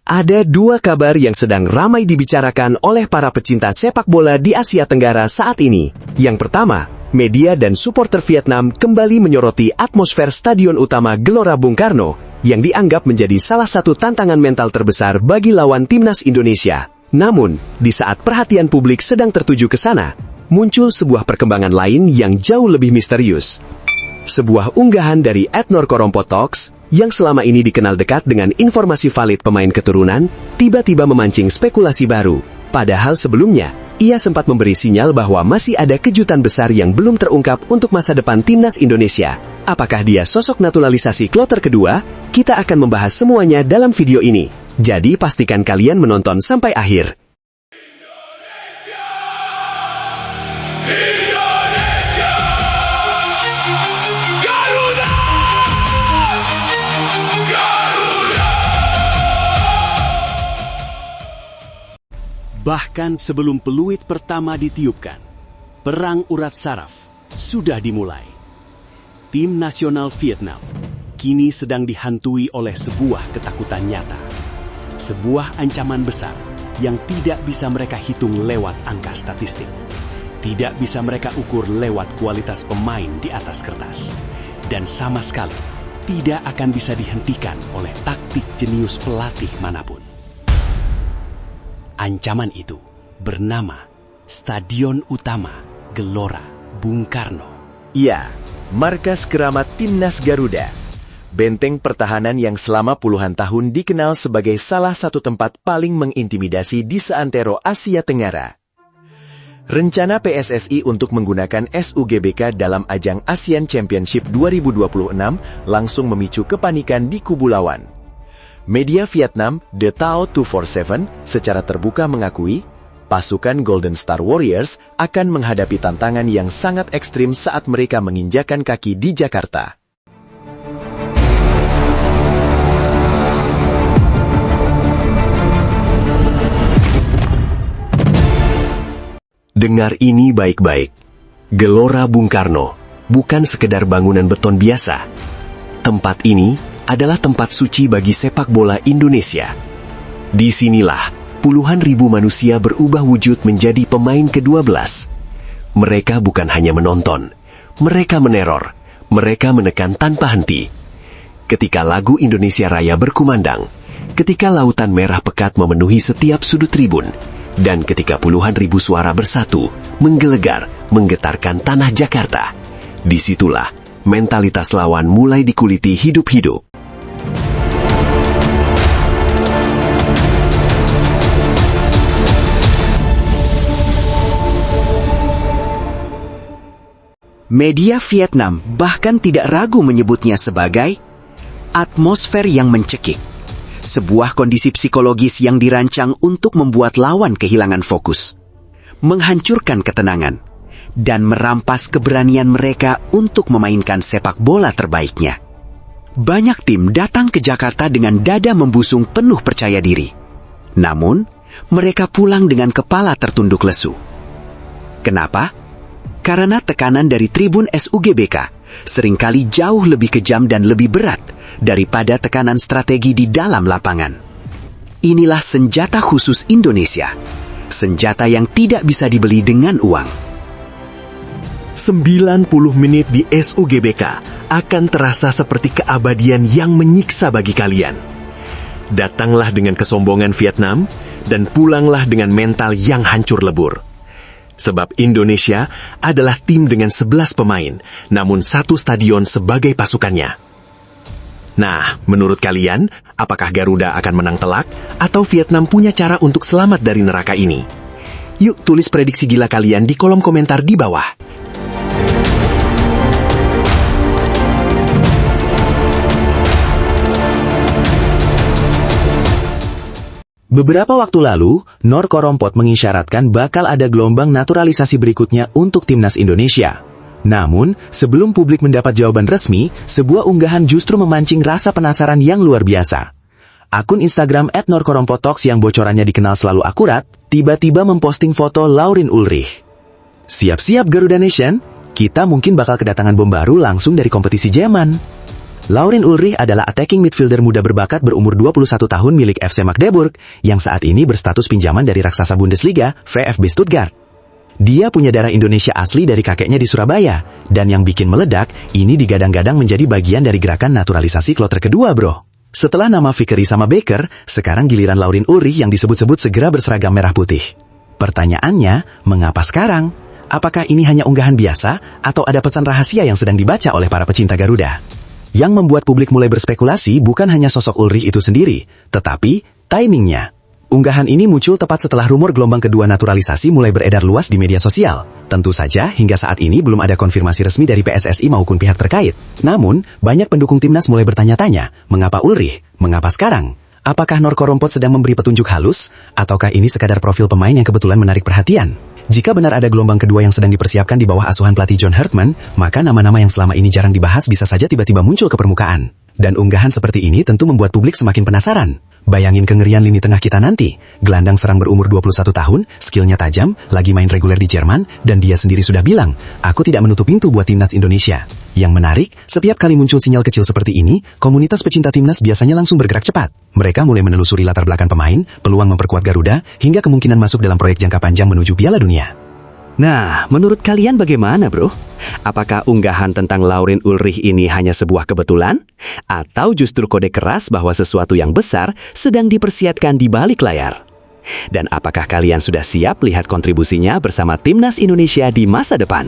Ada dua kabar yang sedang ramai dibicarakan oleh para pecinta sepak bola di Asia Tenggara saat ini. Yang pertama, media dan supporter Vietnam kembali menyoroti atmosfer Stadion Utama Gelora Bung Karno yang dianggap menjadi salah satu tantangan mental terbesar bagi lawan timnas Indonesia. Namun, di saat perhatian publik sedang tertuju ke sana, muncul sebuah perkembangan lain yang jauh lebih misterius. Sebuah unggahan dari @norkorompotalks yang selama ini dikenal dekat dengan informasi valid pemain keturunan, tiba-tiba memancing spekulasi baru. Padahal sebelumnya, ia sempat memberi sinyal bahwa masih ada kejutan besar yang belum terungkap untuk masa depan timnas Indonesia. Apakah dia sosok naturalisasi kloter kedua? Kita akan membahas semuanya dalam video ini. Jadi pastikan kalian menonton sampai akhir. Bahkan sebelum peluit pertama ditiupkan, perang urat saraf sudah dimulai. Tim nasional Vietnam kini sedang dihantui oleh sebuah ketakutan nyata. Sebuah ancaman besar yang tidak bisa mereka hitung lewat angka statistik. Tidak bisa mereka ukur lewat kualitas pemain di atas kertas. Dan sama sekali tidak akan bisa dihentikan oleh taktik jenius pelatih manapun. Ancaman itu bernama Stadion Utama Gelora Bung Karno. Ya, markas keramat Timnas Garuda. Benteng pertahanan yang selama puluhan tahun dikenal sebagai salah satu tempat paling mengintimidasi di seantero Asia Tenggara. Rencana PSSI untuk menggunakan SUGBK dalam ajang Asian Championship 2026 langsung memicu kepanikan di kubu lawan. Media Vietnam, The Tao 247, secara terbuka mengakui, pasukan Golden Star Warriors akan menghadapi tantangan yang sangat ekstrim saat mereka menginjakan kaki di Jakarta. Dengar ini baik-baik. Gelora Bung Karno bukan sekedar bangunan beton biasa. Tempat ini adalah tempat suci bagi sepak bola Indonesia. Disinilah puluhan ribu manusia berubah wujud menjadi pemain ke-12. Mereka bukan hanya menonton, mereka meneror, mereka menekan tanpa henti. Ketika lagu Indonesia Raya berkumandang, ketika lautan merah pekat memenuhi setiap sudut tribun, dan ketika puluhan ribu suara bersatu, menggelegar, menggetarkan tanah Jakarta, disitulah mentalitas lawan mulai dikuliti hidup-hidup. Media Vietnam bahkan tidak ragu menyebutnya sebagai atmosfer yang mencekik. Sebuah kondisi psikologis yang dirancang untuk membuat lawan kehilangan fokus, menghancurkan ketenangan, dan merampas keberanian mereka untuk memainkan sepak bola terbaiknya. Banyak tim datang ke Jakarta dengan dada membusung penuh percaya diri. Namun, mereka pulang dengan kepala tertunduk lesu. Kenapa? Karena tekanan dari tribun SUGBK seringkali jauh lebih kejam dan lebih berat daripada tekanan strategi di dalam lapangan. Inilah senjata khusus Indonesia. Senjata yang tidak bisa dibeli dengan uang. 90 menit di SUGBK akan terasa seperti keabadian yang menyiksa bagi kalian. Datanglah dengan kesombongan Vietnam dan pulanglah dengan mental yang hancur lebur. Sebab Indonesia adalah tim dengan 11 pemain, namun satu stadion sebagai pasukannya. Nah, menurut kalian, apakah Garuda akan menang telak atau Vietnam punya cara untuk selamat dari neraka ini? Yuk tulis prediksi gila kalian di kolom komentar di bawah. Beberapa waktu lalu, Norkorompot mengisyaratkan bakal ada gelombang naturalisasi berikutnya untuk timnas Indonesia. Namun, sebelum publik mendapat jawaban resmi, sebuah unggahan justru memancing rasa penasaran yang luar biasa. Akun Instagram @norkorompotalks yang bocorannya dikenal selalu akurat, tiba-tiba memposting foto Laurin Ulrich. Siap-siap Garuda Nation, kita mungkin bakal kedatangan bom baru langsung dari kompetisi Jerman. Laurin Ulrich adalah attacking midfielder muda berbakat berumur 21 tahun milik FC Magdeburg, yang saat ini berstatus pinjaman dari raksasa Bundesliga, VfB Stuttgart. Dia punya darah Indonesia asli dari kakeknya di Surabaya, dan yang bikin meledak, ini digadang-gadang menjadi bagian dari gerakan naturalisasi kloter kedua, bro. Setelah nama Vickery sama Baker, sekarang giliran Laurin Ulrich yang disebut-sebut segera berseragam merah putih. Pertanyaannya, mengapa sekarang? Apakah ini hanya unggahan biasa, atau ada pesan rahasia yang sedang dibaca oleh para pecinta Garuda? Yang membuat publik mulai berspekulasi bukan hanya sosok Ulrich itu sendiri, tetapi timingnya. Unggahan ini muncul tepat setelah rumor gelombang kedua naturalisasi mulai beredar luas di media sosial. Tentu saja, hingga saat ini belum ada konfirmasi resmi dari PSSI maupun pihak terkait. Namun, banyak pendukung timnas mulai bertanya-tanya, mengapa Ulrich? Mengapa sekarang? Apakah Norko Rompot sedang memberi petunjuk halus? Ataukah ini sekadar profil pemain yang kebetulan menarik perhatian? Jika benar ada gelombang kedua yang sedang dipersiapkan di bawah asuhan pelatih John Hartman, maka nama-nama yang selama ini jarang dibahas bisa saja tiba-tiba muncul ke permukaan. Dan unggahan seperti ini tentu membuat publik semakin penasaran. Bayangin kengerian lini tengah kita nanti. Gelandang serang berumur 21 tahun, skillnya tajam, lagi main reguler di Jerman, dan dia sendiri sudah bilang, aku tidak menutup pintu buat timnas Indonesia. Yang menarik, setiap kali muncul sinyal kecil seperti ini, komunitas pecinta timnas biasanya langsung bergerak cepat. Mereka mulai menelusuri latar belakang pemain, peluang memperkuat Garuda, hingga kemungkinan masuk dalam proyek jangka panjang menuju Piala Dunia. Nah, menurut kalian bagaimana, bro? Apakah unggahan tentang Laurin Ulrich ini hanya sebuah kebetulan? Atau justru kode keras bahwa sesuatu yang besar sedang dipersiapkan di balik layar? Dan apakah kalian sudah siap lihat kontribusinya bersama timnas Indonesia di masa depan?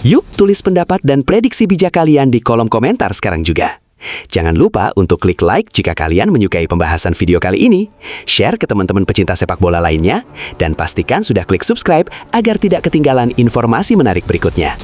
Yuk, tulis pendapat dan prediksi bijak kalian di kolom komentar sekarang juga. Jangan lupa untuk klik like jika kalian menyukai pembahasan video kali ini, share ke teman-teman pecinta sepak bola lainnya, dan pastikan sudah klik subscribe agar tidak ketinggalan informasi menarik berikutnya.